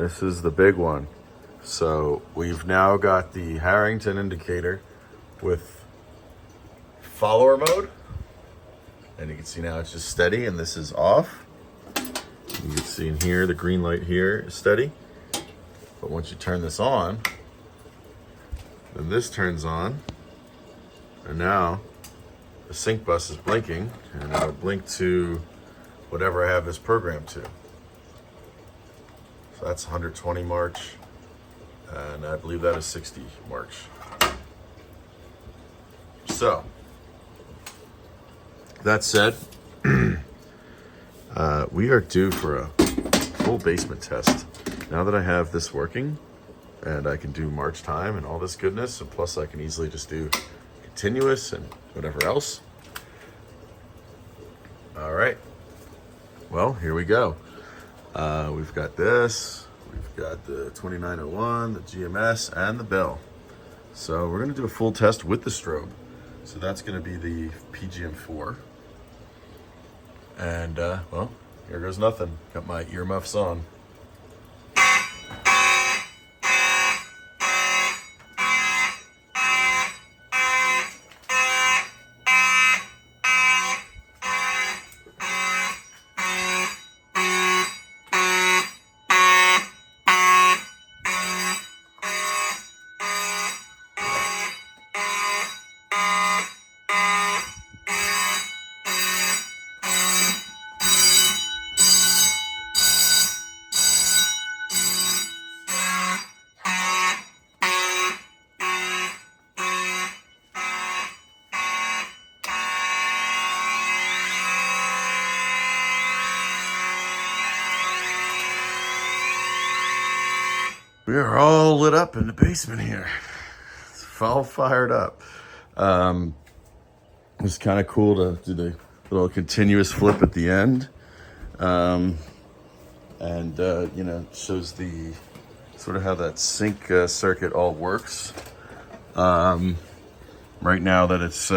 This is the big one. So we've now got the Harrington indicator with follower mode. And you can see now it's just steady, and this is off. You can see in here, the green light here is steady. But once you turn this on, then this turns on. And now the sync bus is blinking, and it'll blink to whatever I have this programmed to. So that's 120 march, and I believe that is 60 march. So, that said, we are due for a full basement test. Now that I have this working, and I can do march time and all this goodness, and plus I can easily just do continuous and whatever else. All right, well, here we go. We've got this, we've got the 2901, the GMS, and the bell. So we're gonna do a full test with the strobe. So that's gonna be the PGM4. And well, here goes nothing. Got my earmuffs on. We are all lit up in the basement here. It's all fired up. It's kind of cool to do the little continuous flip at the end. You know, shows the sort of how that sync circuit all works. Right now that it's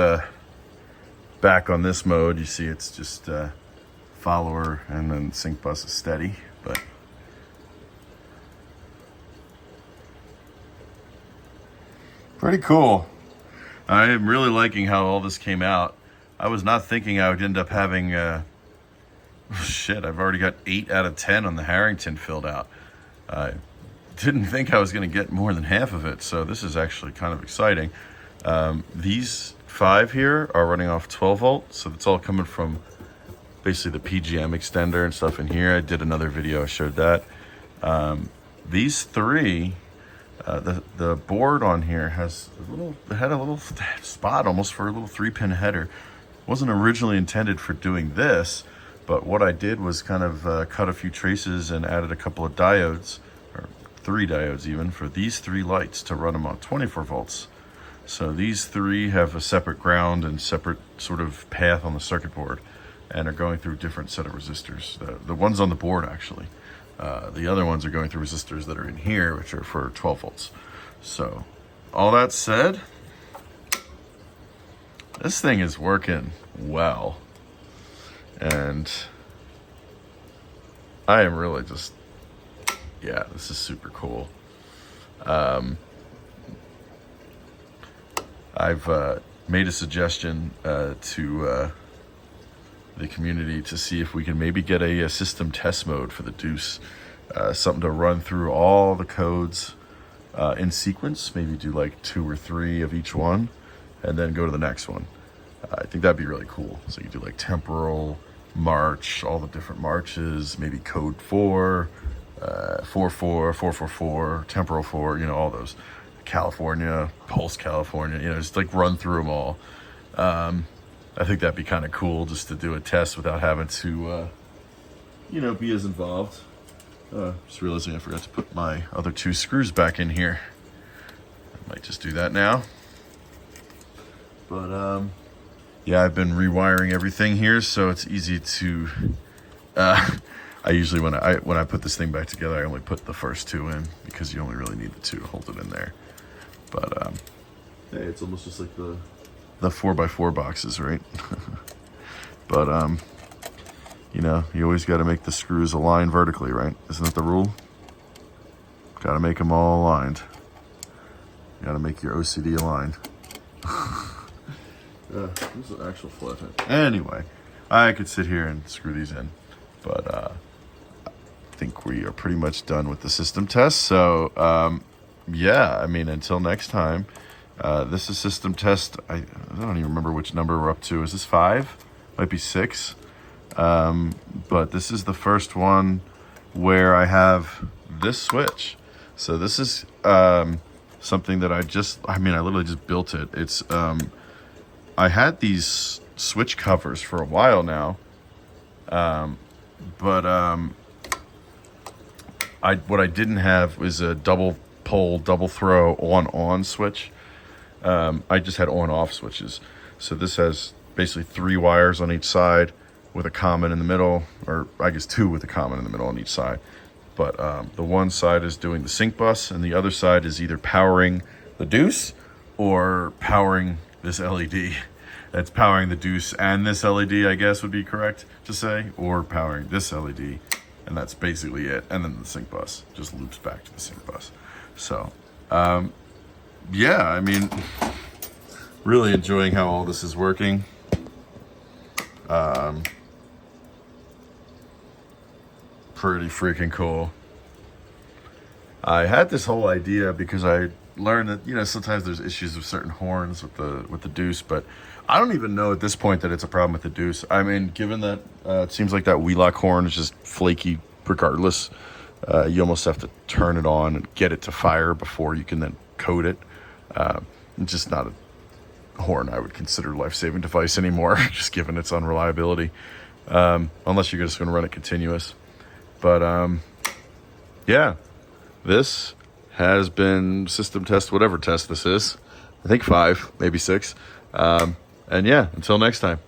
back on this mode, you see it's just follower, and then sync bus is steady, but pretty cool. I am really liking how all this came out. I was not thinking I would end up having, shit, I've already got 8 out of 10 on the Harrington filled out. I didn't think I was gonna get more than half of it, so this is actually kind of exciting. These 5 here are running off 12 volts, so it's all coming from basically the PGM extender and stuff in here. I did another video, I showed that. These 3, the board on here has had a little spot almost for a little 3-pin header. Wasn't originally intended for doing this, but what I did was kind of cut a few traces and added a couple of diodes, or 3 diodes even, for these 3 lights to run them on 24 volts. So these 3 have a separate ground and separate sort of path on the circuit board, and are going through different set of resistors. The ones on the board actually. The other ones are going through resistors that are in here, which are for 12 volts. So, all that said, this thing is working well. And I am really just, yeah, this is super cool. I've made a suggestion to the community to see if we can maybe get a system test mode for the Deuce, something to run through all the codes in sequence, maybe do like 2 or 3 of each one, and then go to the next one. I think that'd be really cool. So you do like temporal, march, all the different marches, maybe code 4, 4-4, 4-4-4, temporal 4, you know, all those. California, Pulse California, you know, just like run through them all. I think that'd be kind of cool just to do a test without having to, you know, be as involved. Just realizing I forgot to put my other 2 screws back in here. I might just do that now. But, yeah, I've been rewiring everything here, so it's easy to, I usually, when I put this thing back together, I only put the first 2 in, because you only really need the 2 to hold it in there. But, hey, it's almost just like the 4x4 boxes, right? But, you know, you always got to make the screws align vertically, right? Isn't that the rule? Got to make them all aligned. Got to make your OCD aligned. This is an actual flat head. Anyway, I could sit here and screw these in, but I think we are pretty much done with the system test. So yeah, I mean, until next time, this is system test. I don't even remember which number we're up to. Is this 5? Might be 6. But this is the first one where I have this switch. So this is something that I literally just built it. It's I had these switch covers for a while now, but what I didn't have was a double pole, double throw on switch. I just had on-off switches. So this has basically 3 wires on each side with a common in the middle, or I guess 2 with a common in the middle on each side. But the one side is doing the sync bus, and the other side is either powering the deuce or powering this LED. That's powering the deuce and this LED, I guess would be correct to say, or powering this LED, and that's basically it. And then the sync bus just loops back to the sync bus. So, yeah, I mean, really enjoying how all this is working. Pretty freaking cool. I had this whole idea because I learned that, you know, sometimes there's issues with certain horns with the deuce, but I don't even know at this point that it's a problem with the deuce. I mean, given that it seems like that Wheelock horn is just flaky regardless, you almost have to turn it on and get it to fire before you can then code it. It's just not a horn I would consider life-saving device anymore, just given its unreliability, unless you're just going to run it continuous. But yeah, this has been system test, whatever test this is. I think 5, maybe 6. And yeah, until next time.